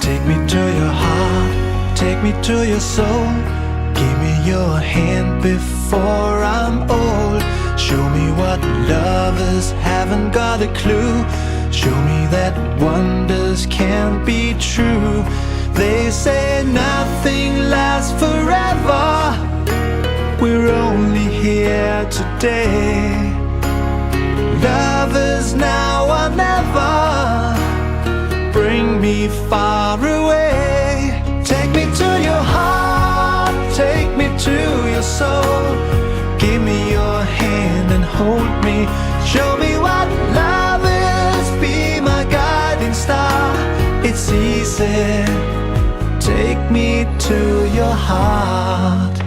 Take me to your heart, take me to your soul. Give me your hand before I'm old. Show me what lovers haven't got a clue. Show me that wonders can't be true. They say nothing lasts forever. We're only here today. Lovers now or never. Bring me far away. Take me to your heart, take me to your soul. Give me your hand and hold me. Show me what love is, be my guiding star. It's easy, take me to your heart.